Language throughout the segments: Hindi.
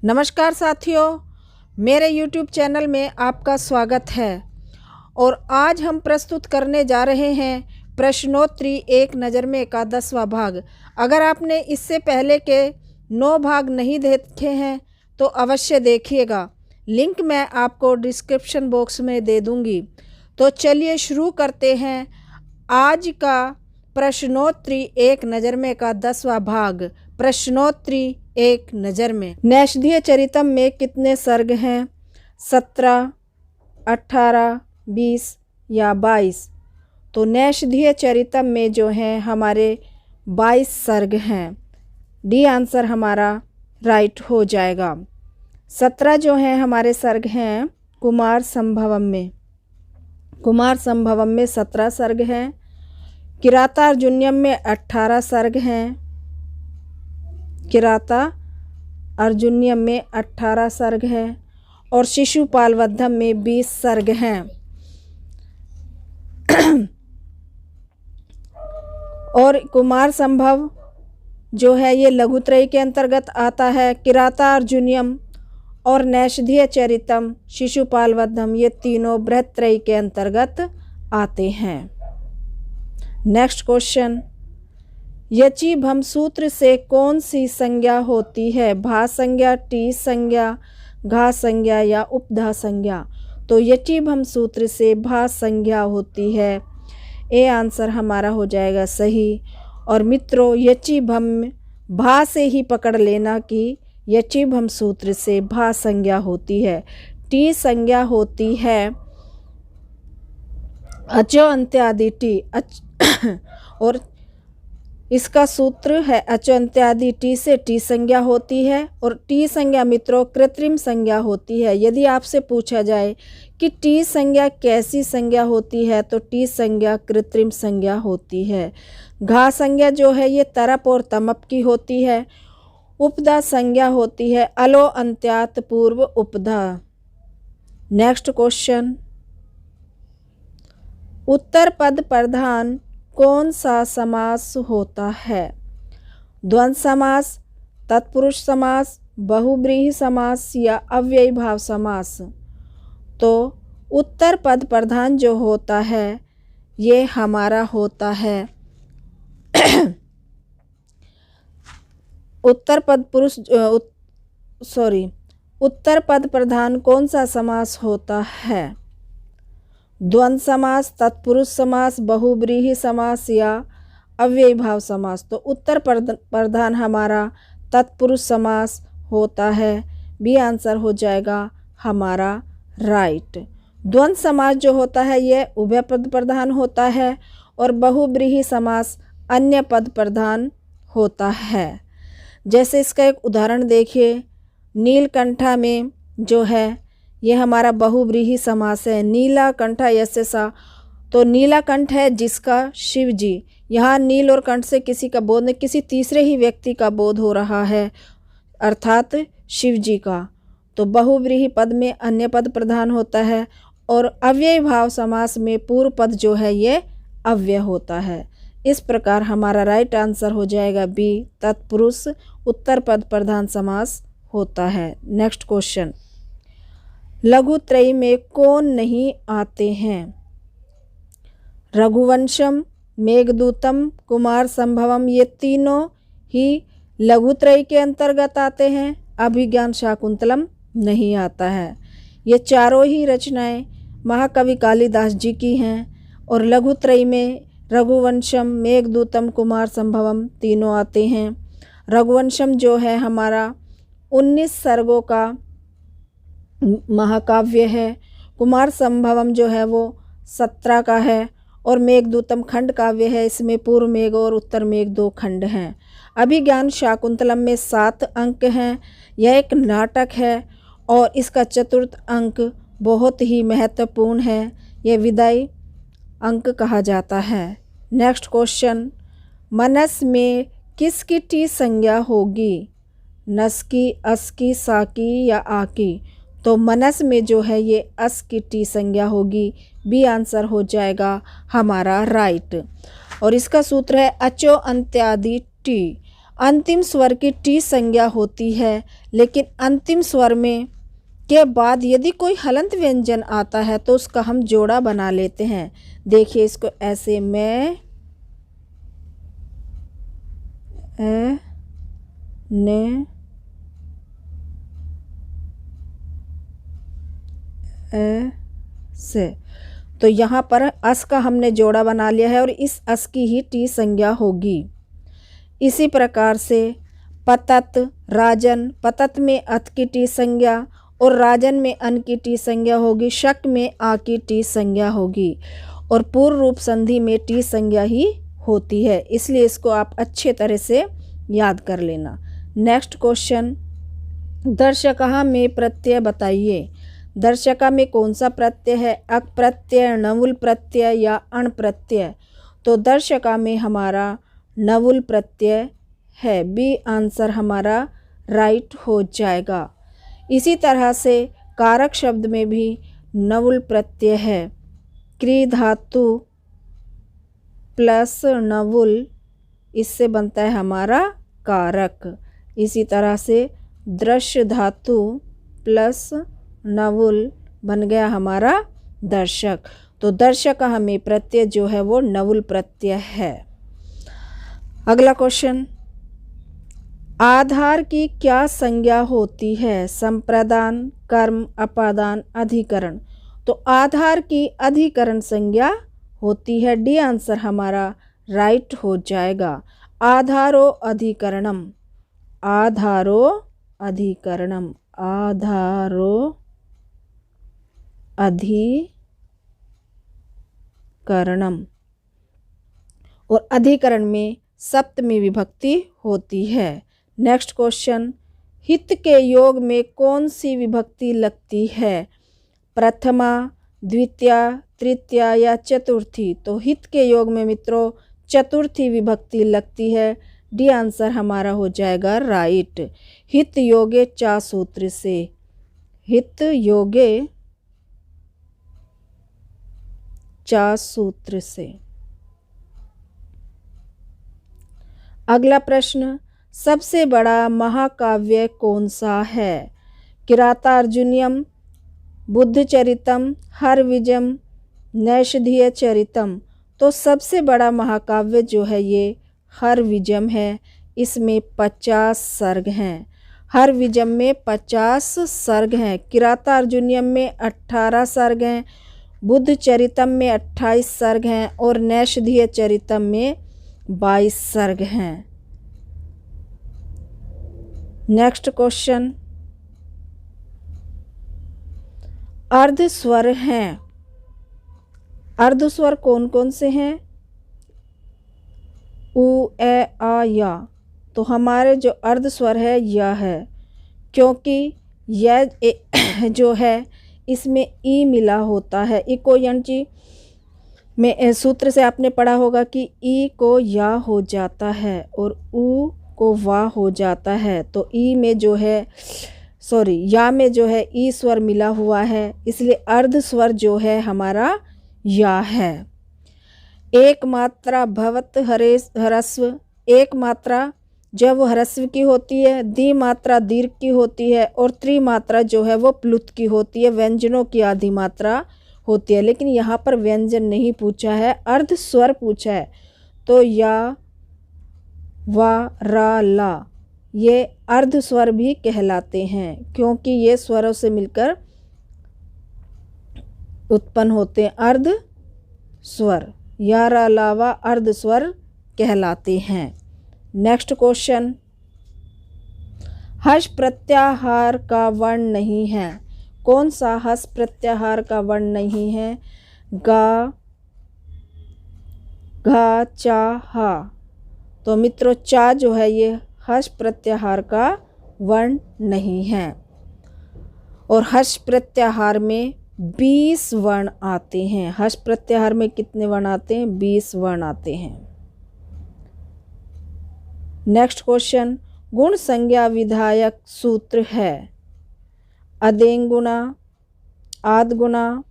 नमस्कार साथियों, मेरे YouTube चैनल में आपका स्वागत है और आज हम प्रस्तुत करने जा रहे हैं प्रश्नोत्तरी एक नज़र में का 10वां भाग। अगर आपने इससे पहले के 9 भाग नहीं देखे हैं तो अवश्य देखिएगा, लिंक मैं आपको डिस्क्रिप्शन बॉक्स में दे दूंगी। तो चलिए शुरू करते हैं आज का प्रश्नोत्तरी एक नज़र में का 10वां भाग। प्रश्नोत्तरी एक नज़र में। नैषधीय चरितम में कितने सर्ग हैं? 17, 18, 20 या 22? तो नैषधीय चरितम में जो है हमारे 22 सर्ग हैं। डी आंसर हमारा राइट हो जाएगा। 17 जो हैं हमारे सर्ग हैं कुमार संभवम में। कुमार संभवम में 17 सर्ग हैं। किरातार्जुनीयम में 18 सर्ग हैं। किराता अर्जुनीयम में 18 सर्ग हैं और शिशुपालवधम में 20 सर्ग हैं। और कुमार संभव जो है ये लघुत्रयी के अंतर्गत आता है। किरातार्जुनीयम और नैषधीय चरितम शिशुपालवधम ये तीनों बृहत्त्रयी के अंतर्गत आते हैं। नेक्स्ट क्वेश्चन, यचि भम सूत्र से कौन सी संज्ञा होती है? भा संज्ञा, टी संज्ञा, घा संज्ञा या उपधा संज्ञा? तो यचि भम सूत्र से भा संज्ञा होती है। ए आंसर हमारा हो जाएगा सही। और मित्रों, यचि भम भा से ही पकड़ लेना कि यचि भम सूत्र से भा संज्ञा होती है। टी संज्ञा होती है अचो अंत्यादि टी और इसका सूत्र है अचो अंत्यादि टी से टी संज्ञा होती है। और टी संज्ञा मित्रों कृत्रिम संज्ञा होती है। यदि आपसे पूछा जाए कि टी संज्ञा कैसी संज्ञा होती है तो टी संज्ञा कृत्रिम संज्ञा होती है। घा संज्ञा जो है ये तरप और तमप की होती है। उपधा संज्ञा होती है अलो अंत्यात पूर्व उपधा। नेक्स्ट क्वेश्चन, उत्तर पद प्रधान कौन सा समास होता है? द्वंद्व समास, तत्पुरुष समास, बहुब्रीहि समास या अव्ययी भाव समास? तो उत्तर पद प्रधान जो होता है ये हमारा होता है उत्तर पद प्रधान कौन सा समास होता है? द्वंद्व समास, तत्पुरुष समास, बहुब्रीहि समास या अव्ययी भाव समास? तो उत्तर प्रधान हमारा तत्पुरुष समास होता है। बी आंसर हो जाएगा हमारा राइट। द्वंद्व समास जो होता है ये उभय पद प्रधान होता है और बहुब्रीहि समास अन्य पद प्रधान होता है। जैसे इसका एक उदाहरण देखिए, नीलकंठा में जो है ये हमारा बहुब्रीहि समास है। नीला कंठा यस्य सा, तो नीला कंठ है जिसका शिव जी। यहाँ नील और कंठ से किसी का बोध नहीं, किसी तीसरे ही व्यक्ति का बोध हो रहा है अर्थात शिव जी का। तो बहुब्रीहि पद में अन्य पद प्रधान होता है और अव्ययी भाव समास में पूर्व पद जो है ये अव्यय होता है। इस प्रकार हमारा राइट आंसर हो जाएगा बी, तत्पुरुष उत्तर पद प्रधान समास होता है। नेक्स्ट क्वेश्चन, लघुत्रयी में कौन नहीं आते हैं? रघुवंशम, मेघदूतम, कुमार संभवम ये तीनों ही लघुत्रयी के अंतर्गत आते हैं। अभिज्ञान शाकुंतलम नहीं आता है। ये चारों ही रचनाएं महाकवि कालिदास जी की हैं और लघुत्रयी में रघुवंशम, मेघदूतम, कुमार संभवम तीनों आते हैं। रघुवंशम जो है हमारा 19 सर्गों का महाकाव्य है। कुमार संभवम जो है वो 17 का है और मेघदूतम खंड काव्य है। इसमें पूर्व मेघ और उत्तर मेघ 2 खंड हैं। अभिज्ञान शाकुंतलम में 7 अंक हैं। यह एक नाटक है और इसका चतुर्थ अंक बहुत ही महत्वपूर्ण है। यह विदाई अंक कहा जाता है। नेक्स्ट क्वेश्चन, मनस में किसकी टी संज्ञा होगी? नस की, अस की, सा की या आ की? तो मनस में जो है ये अस की टी संज्ञा होगी। बी आंसर हो जाएगा हमारा राइट। और इसका सूत्र है अचो अंत्यादि टी। अंतिम स्वर की टी संज्ञा होती है, लेकिन अंतिम स्वर में के बाद यदि कोई हलंत व्यंजन आता है तो उसका हम जोड़ा बना लेते हैं। देखिए इसको ऐसे, मैं, ने, से। तो यहाँ पर अस का हमने जोड़ा बना लिया है और इस अस की ही टी संज्ञा होगी। इसी प्रकार से पतत, राजन, पतत में अत की टी संज्ञा और राजन में अन की टी संज्ञा होगी, शक में आ की टी संज्ञा होगी और पूर्व रूप संधि में टी संज्ञा ही होती है। इसलिए इसको आप अच्छे तरह से याद कर लेना। नेक्स्ट क्वेश्चन, दर्शकः में प्रत्यय बताइए। दर्शका में कौन सा प्रत्यय है? अक प्रत्यय, नवुल प्रत्यय या अण प्रत्यय? तो दर्शका में हमारा नवुल प्रत्यय है। बी आंसर हमारा राइट हो जाएगा। इसी तरह से कारक शब्द में भी नवुल प्रत्यय है। क्री धातु प्लस नवुल, इससे बनता है हमारा कारक। इसी तरह से दृश्य धातु प्लस नवुल बन गया हमारा दर्शक। तो दर्शक हमें प्रत्यय जो है वो नवुल प्रत्यय है। अगला क्वेश्चन, आधार की क्या संज्ञा होती है? संप्रदान, कर्म, अपादान, अधिकरण। तो आधार की अधिकरण संज्ञा होती है। डी आंसर हमारा राइट हो जाएगा। आधारो अधिकरणम, आधारो अधिकरणम, आधारो अधिकरणम। और अधिकरण में सप्तमी विभक्ति होती है। नेक्स्ट क्वेश्चन, हित के योग में कौन सी विभक्ति लगती है? प्रथमा, द्वितीया, तृतीया या चतुर्थी? तो हित के योग में मित्रों चतुर्थी विभक्ति लगती है। डी आंसर हमारा हो जाएगा राइट। हित योगे चा सूत्र से, हित योगे चा सूत्र से। अगला प्रश्न, सबसे बड़ा महाकाव्य कौन सा है? किरातार्जुनीयम, बुद्धचरितम, हरविजयम, नैषधीय चरितम। तो सबसे बड़ा महाकाव्य जो है ये हरविजयम है। इसमें 50 सर्ग हैं। हरविजयम में 50 सर्ग हैं। किरातार्जुनीयम में 18 सर्ग हैं। बुद्धचरितम में 28 सर्ग हैं और नैषधीय चरितम में 22 सर्ग हैं। नेक्स्ट क्वेश्चन, अर्धस्वर हैं। अर्धस्वर कौन कौन से हैं? उ, ए, आ, या। तो हमारे जो अर्धस्वर है यह है, क्योंकि यह जो है इसमें ई मिला होता है। इको यंची में सूत्र से आपने पढ़ा होगा कि ई को या हो जाता है और उ को वा हो जाता है। तो ई में जो है या में जो है ई स्वर मिला हुआ है, इसलिए अर्ध स्वर जो है हमारा या है। एक मात्रा भवत ह्रस्व, एक मात्रा जब वो ह्रस्व की होती है, द्वि मात्रा दीर्घ की होती है और त्रिमात्रा जो है वो प्लुत की होती है, व्यंजनों की आधी मात्रा होती है। लेकिन यहाँ पर व्यंजन नहीं पूछा है, अर्ध स्वर पूछा है। तो या, वा, रा, ला ये अर्ध स्वर भी कहलाते हैं, क्योंकि ये स्वरों से मिलकर उत्पन्न होते हैं। अर्ध स्वर या, रा, ला, वा अर्ध स्वर कहलाते हैं। नेक्स्ट क्वेश्चन, हर्ष प्रत्याहार का वर्ण नहीं है। कौन सा हर्ष प्रत्याहार का वर्ण नहीं है? गा, घा, चा, हा। तो मित्रों चा जो है ये हर्ष प्रत्याहार का वर्ण नहीं है। और हर्ष प्रत्याहार में 20 वर्ण आते हैं। हर्ष प्रत्याहार में कितने वर्ण आते हैं? 20 वर्ण आते हैं। नेक्स्ट क्वेश्चन, गुण संज्ञा विधायक सूत्र है। अदेंगुणा, आदगुणा,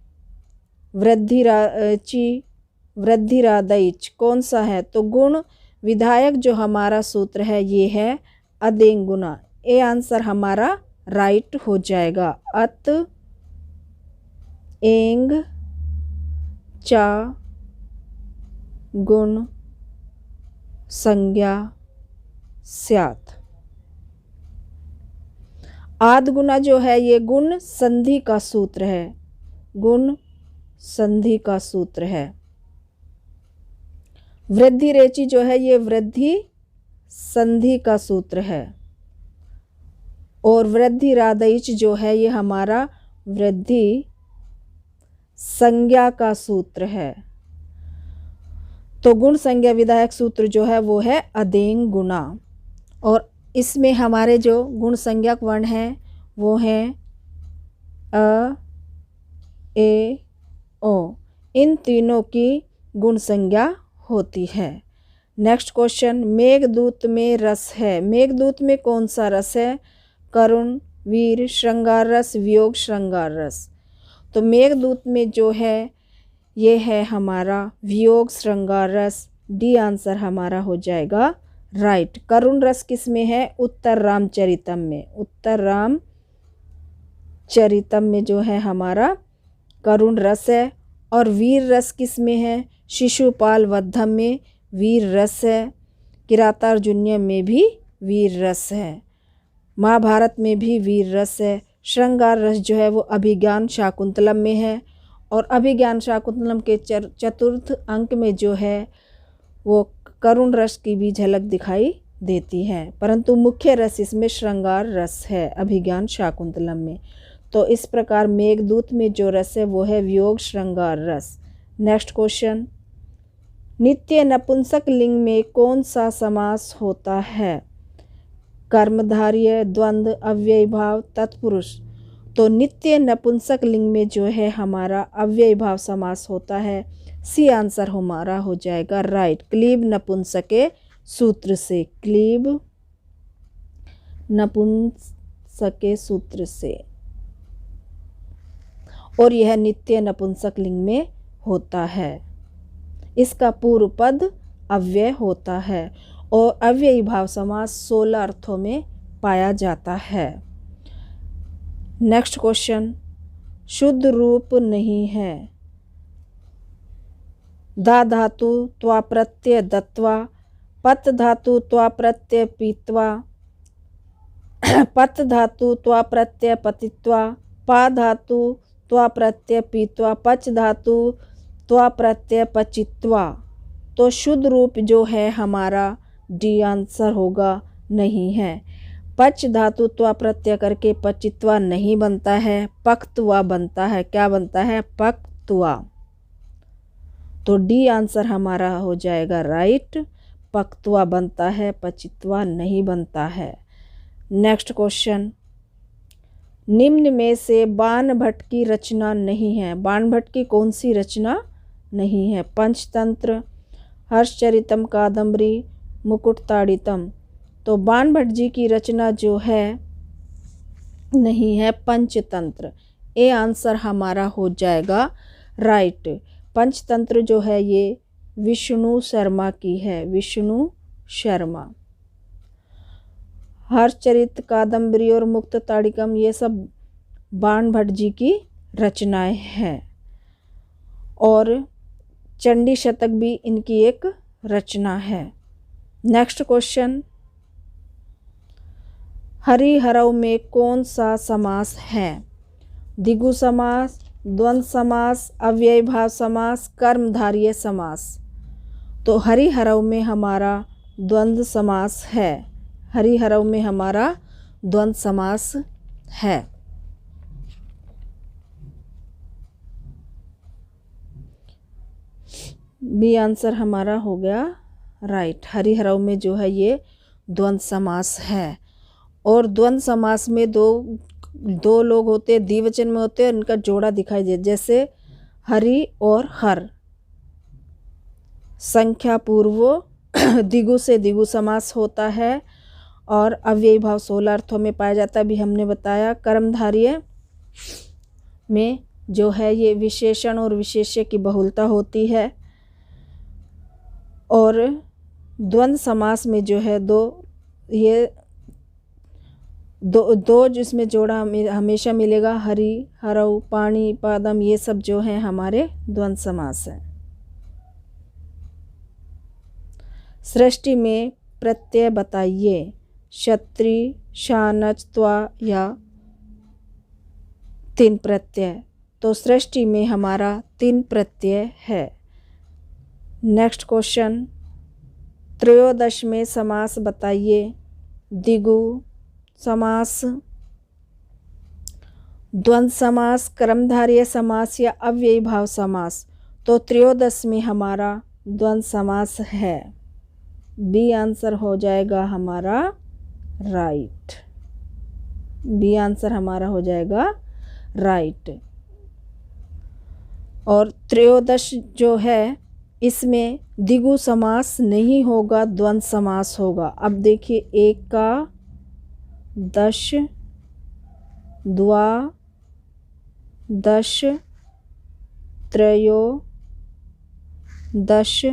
वृद्धिरादैच। कौन सा है? तो गुण विधायक जो हमारा सूत्र है ये है अदेंग गुना। ए आंसर हमारा राइट हो जाएगा। अत एंग चा गुण संज्ञा स्यात्। आद गुना जो है ये गुण संधि का सूत्र है, गुण संधि का सूत्र है। वृद्धि रेचि जो है ये वृद्धि संधि का सूत्र है। और वृद्धि रादैच जो है ये हमारा वृद्धि संज्ञा का सूत्र है। तो गुण संज्ञा विधायक सूत्र जो है वो है अदेंग गुना। और इसमें हमारे जो गुण संज्ञक वर्ण हैं वो हैं अ, ए, ओ। इन तीनों की गुण संज्ञा होती है। नेक्स्ट क्वेश्चन, मेघदूत में रस है। मेघदूत में कौन सा रस है? करुण, वीर, श्रृंगार रस, वियोग श्रृंगार रस। तो मेघदूत में जो है ये है हमारा वियोग श्रृंगार रस। डी आंसर हमारा हो जाएगा राइट। करुण रस किस में है? उत्तर रामचरितम में। उत्तर रामचरितम में जो है हमारा करुण रस है। और वीर रस किस में है? शिशुपाल वधम में वीर रस है। किरातार्जुनीय में भी वीर रस है। महाभारत में भी वीर रस है। श्रृंगार रस जो है वो अभिज्ञान शाकुंतलम में है। और अभिज्ञान शाकुंतलम के चतुर्थ अंक में जो है वो करुण रस की भी झलक दिखाई देती है, परंतु मुख्य रस इसमें श्रृंगार रस है अभिज्ञान शाकुंतलम में। तो इस प्रकार मेघदूत में जो रस है वो है वियोग श्रृंगार रस। नेक्स्ट क्वेश्चन, नित्य नपुंसक लिंग में कौन सा समास होता है? कर्मधारय, द्वंद्व, अव्ययी भाव, तत्पुरुष। तो नित्य नपुंसक लिंग में जो है हमारा अव्ययी भाव समास होता है। सी आंसर हमारा हो जाएगा राइट। क्लीब नपुंसके सूत्र से, क्लीब नपुंसके सूत्र से। और यह नित्य नपुंसक लिंग में होता है। इसका पूर्व पद अव्यय होता है। और अव्ययी भाव समास 16 अर्थों में पाया जाता है। नेक्स्ट क्वेश्चन, शुद्ध रूप नहीं है। दा धातु त्वा प्रत्यय दत्वा, पत धातु त्वा प्रत्यय पीत्वा, पत धातु त्वा प्रत्यय पतित्वा, पा धातु त्वा प्रत्यय पीत्वा, पच धातु त्वा प्रत्यय पचित्वा। तो शुद्ध रूप जो है हमारा डी आंसर होगा नहीं है। पच धातु त्वा प्रत्यय करके पचित्वा नहीं बनता है, पक्त्वा बनता है। क्या बनता है? पक्त्वा। तो डी आंसर हमारा हो जाएगा राइट। पक्त्वा बनता है, पचित्वा नहीं बनता है। नेक्स्ट क्वेश्चन, निम्न में से बाणभट्ट की रचना नहीं है। बाणभट्ट की कौन सी रचना नहीं है? पंचतंत्र, हर्षचरितम, कादम्बरी, मुकुटताड़ितम। तो बाणभट्ट जी की रचना जो है नहीं है पंचतंत्र। ए आंसर हमारा हो जाएगा राइट। पंचतंत्र जो है ये विष्णु शर्मा की है, विष्णु शर्मा। हर्षचरित, कादम्बरी और मुक्तताड़िकम ये सब बाणभट्ट जी की रचनाएं हैं। और चंडी शतक भी इनकी एक रचना है। नेक्स्ट क्वेश्चन, हरिहरव में कौन सा समास है? द्विगु समास, द्वंद्व समास, अव्ययी भाव समास, कर्मधारय समास। तो हरिहरव में हमारा द्वंद्व समास है। हरिहरव में हमारा द्वंद्व समास है। बी आंसर हमारा हो गया राइट। हरिहरव में जो है ये द्वंद्व समास है। और द्वंद्व समास में दो लोग होते हैं, द्विवचन में होते हैं, इनका जोड़ा दिखाई दे, जैसे हरि और हर। संख्या पूर्व द्विगु से द्विगु समास होता है। और अव्ययी भाव 16 अर्थों में पाया जाता है, भी हमने बताया। कर्मधारय में जो है ये विशेषण और विशेष्य की बहुलता होती है। और द्वंद्व समास में जो है दो जिसमें जोड़ा हमेशा मिलेगा। हरि, हरऊ, पाणी, पादम, ये सब जो है हमारे द्वंद्व समास है। सृष्टि में प्रत्यय बताइए। क्षत्रि, शानच, त्वा या 3 प्रत्यय। तो सृष्टि में हमारा 3 प्रत्यय है। नेक्स्ट क्वेश्चन, त्रयोदश में समास बताइए। द्विगु समास, द्वंद्व समास, कर्मधारय समास या अव्ययी भाव समास। तो त्रयोदश में हमारा द्वंद्व समास है। बी आंसर हो जाएगा हमारा राइट। बी आंसर हमारा हो जाएगा राइट। और त्रयोदश जो है इसमें द्विगु समास नहीं होगा, द्वंद्व समास होगा। अब देखिए, एक का दश, द्वा दश, त्रयो दश,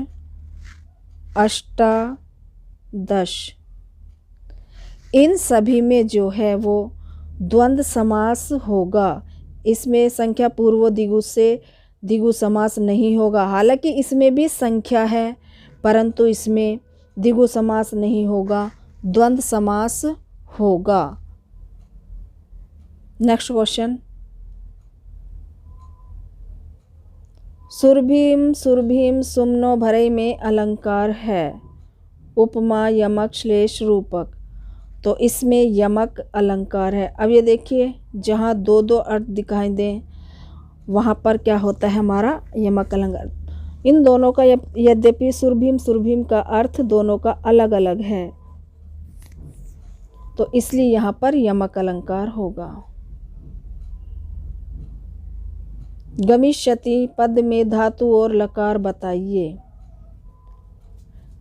अष्टादश, इन सभी में जो है वो द्वंद्व समास होगा। इसमें संख्या पूर्व द्विगु से द्विगु समास नहीं होगा। हालांकि इसमें भी संख्या है, परंतु इसमें द्विगु समास नहीं होगा, द्वंद्व समास होगा। नेक्स्ट क्वेश्चन, सुरभीम, सुरभीम, सुमनो, भरई में अलंकार है। उपमा, यमक, श्लेष, रूपक। तो इसमें यमक अलंकार है। अब ये देखिए, जहाँ 2-2 अर्थ दिखाई दें वहाँ पर क्या होता है हमारा यमक अलंकार। इन दोनों का यद्यपि सुरभीम सुरभीम का अर्थ दोनों का अलग अलग है, तो इसलिए यहाँ पर यमक अलंकार होगा। गमिष्यति पद में धातु और लकार बताइए।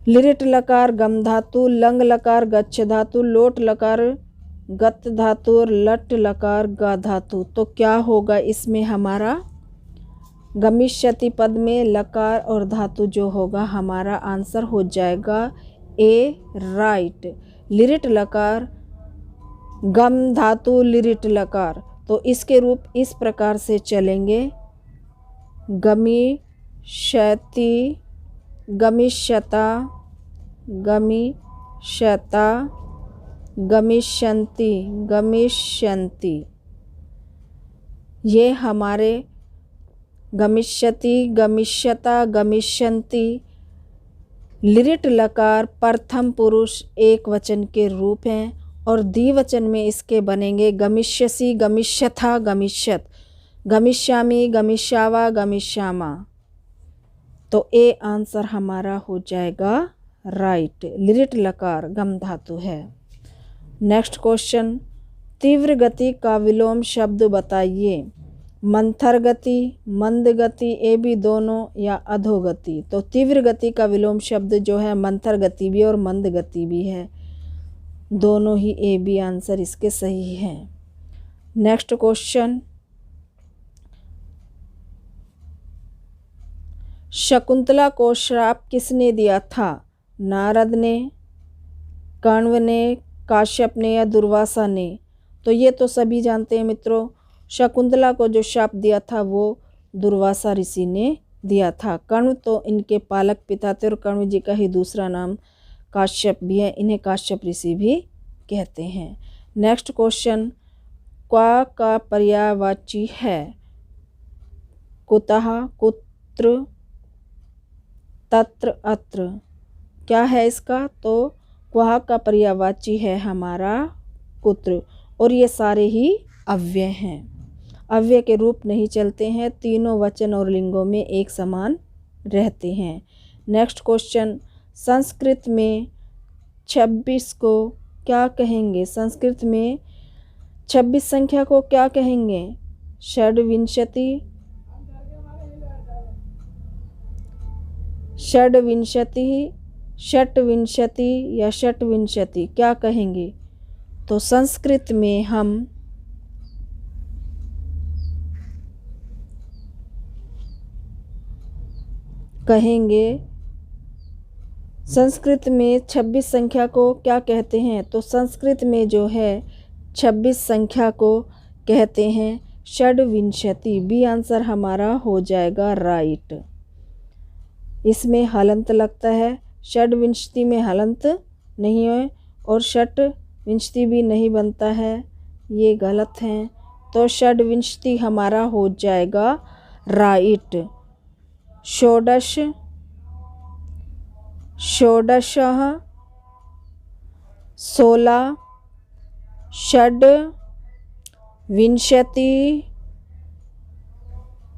लिरिट लकार गम धातु, लंग लकार गच्छ धातु, लोट लकार गत धातु और लट लकार गा धातु। तो क्या होगा इसमें हमारा? गमिष्यति पद में लकार और धातु जो होगा हमारा आंसर हो जाएगा ए राइट। लिरिट लकार गम धातु लिरिट लकार, तो इसके रूप इस प्रकार से चलेंगे। गमिष्यति, गमिष्यता, गमिष्यता, गमिष्यन्ति, गमिष्यन्ति। ये हमारे गमिष्यति, गमिष्यता, गमिष्यन्ति लिरिट लकार प्रथम पुरुष एक वचन के रूप हैं और द्विवचन में इसके बनेंगे गमिष्यसि, गमिष्यथा, गमिष्यत, गमिष्यामि, गमिष्यावा, गमिष्यामा। तो ए आंसर हमारा हो जाएगा राइट। लिरिट लकार गम धातु है। नेक्स्ट क्वेश्चन, तीव्र गति का विलोम शब्द बताइए। मंथर गति, मंद गति, ए बी दोनों या अधोगति। तो तीव्र गति का विलोम शब्द जो है मंथर गति भी और मंद गति भी है, दोनों ही ए बी आंसर इसके सही हैं। नेक्स्ट क्वेश्चन, शकुंतला को श्राप किसने दिया था? नारद ने, कण्व ने, काश्यप ने या दुर्वासा ने। तो ये तो सभी जानते हैं मित्रों, शकुंतला को जो शाप दिया था वो दुर्वासा ऋषि ने दिया था। कण्व तो इनके पालक पिता थे और कण्व जी का ही दूसरा नाम काश्यप भी है, इन्हें काश्यप ऋषि भी कहते हैं। नेक्स्ट क्वेश्चन, क्वा का पर्यायवाची है? कुतः, कुत्र, तत्र, अत्र। क्या है इसका? तो क्वा का पर्यायवाची है हमारा कुत्र, और ये सारे ही अव्यय हैं, अव्यय के रूप नहीं चलते हैं, तीनों वचन और लिंगों में एक समान रहते हैं। नेक्स्ट क्वेश्चन, संस्कृत में 26 को क्या कहेंगे? संस्कृत में 26 संख्या को क्या कहेंगे? षड्विंशति, षड्विंशति, षट्विंशति या षट्विंशति, क्या कहेंगे? तो संस्कृत में हम कहेंगे संस्कृत में 26 संख्या को क्या कहते हैं? तो संस्कृत में जो है 26 संख्या को कहते हैं षड्विंशति। बी आंसर हमारा हो जाएगा राइट। इसमें हलंत लगता है, षड्विंशति में हलंत नहीं है और षट्विंशति भी नहीं बनता है, ये गलत है। तो षड्विंशति हमारा हो जाएगा राइट। षोडशः 16 षड्विंशति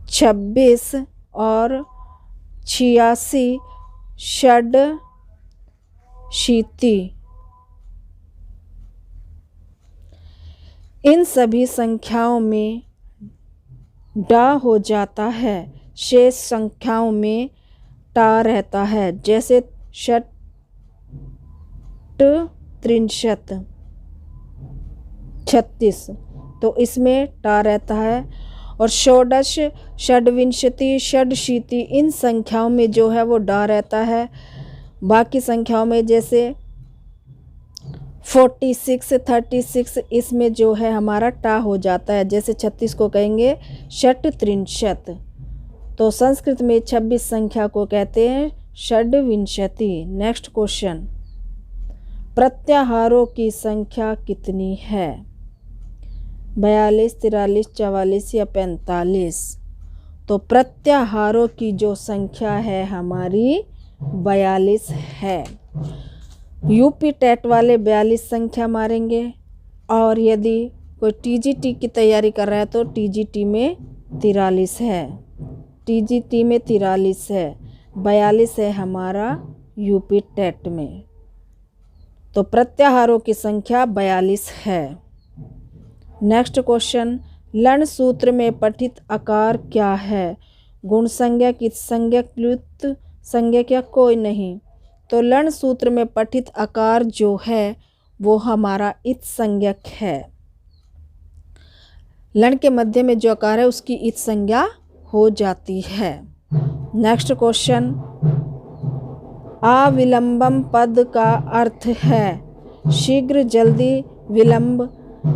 26 और 86 षडशीति। इन सभी संख्याओं में डा हो जाता है, शेष संख्याओं में टा रहता है। जैसे षट्त्रिंशत् 36 तो इसमें टा रहता है। और षोडश षड्विंशति षडशीति इन संख्याओं में जो है वो डा रहता है। बाकी संख्याओं में जैसे 46 36 इसमें जो है हमारा टा हो जाता है। जैसे 36 को कहेंगे षट्त्रिंशत्। तो संस्कृत में 26 संख्या को कहते हैं षड्विंशति। नेक्स्ट क्वेश्चन, प्रत्याहारों की संख्या कितनी है? 42 43 44 या 45? तो प्रत्याहारों की जो संख्या है हमारी 42 है। यूपी टेट वाले 42 संख्या मारेंगे और यदि कोई टीजीटी की तैयारी कर रहा है तो टीजीटी में 43 है, टीजीटी में 43 है, 42 है हमारा यूपी टेट में। तो प्रत्याहारों की संख्या 42 है। नेक्स्ट क्वेश्चन, लण सूत्र में पठित आकार क्या है? गुण संज्ञक, इत संज्ञक, प्लुत संज्ञक या कोई नहीं? तो लण सूत्र में पठित आकार जो है वो हमारा इत संज्ञक है। लण के मध्य में जो आकार है उसकी इत संज्ञा हो जाती है। नेक्स्ट क्वेश्चन, अविलंबम पद का अर्थ है शीघ्र, जल्दी, विलंब,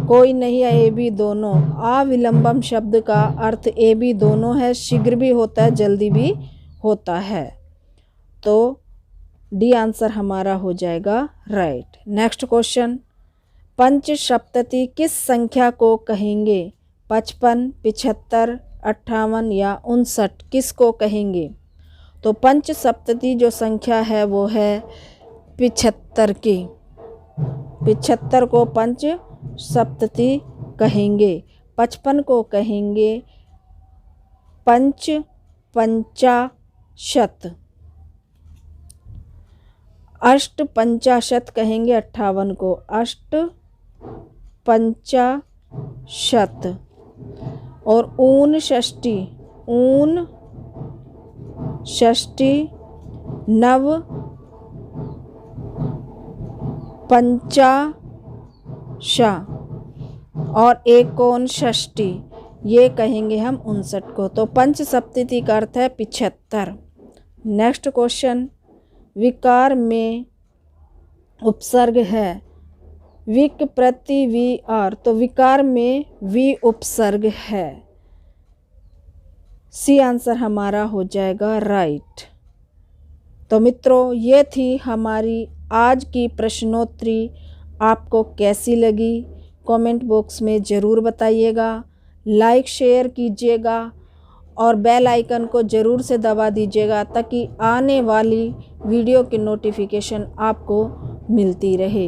कोई नहीं या ए बी दोनों। अविलंबम शब्द का अर्थ ए बी दोनों है, शीघ्र भी होता है, जल्दी भी होता है। तो डी आंसर हमारा हो जाएगा राइट। नेक्स्ट क्वेश्चन, पंचसप्तति किस संख्या को कहेंगे? 55, 75, 58 या 59 किसको कहेंगे? तो पंचसप्तति जो संख्या है वो है 75 की। 75 को पंचसप्तति कहेंगे। 55 को कहेंगे पंचाशत। अष्टपंचाशत कहेंगे 58 को, अष्टपंचाशत। और ऊनषष्टि, ऊनषष्टि, नवपंचाशा और एकोनषष्टि, ये कहेंगे हम 59 को। तो पंचसप्तति का अर्थ है 75। नेक्स्ट क्वेश्चन, विकार में उपसर्ग है विक प्रति वी आर। तो विकार में वी उपसर्ग है, सी आंसर हमारा हो जाएगा राइट। तो मित्रों ये थी हमारी आज की प्रश्नोत्तरी। आपको कैसी लगी कमेंट बॉक्स में ज़रूर बताइएगा, लाइक शेयर कीजिएगा और बेल आइकन को ज़रूर से दबा दीजिएगा ताकि आने वाली वीडियो की नोटिफिकेशन आपको मिलती रहे।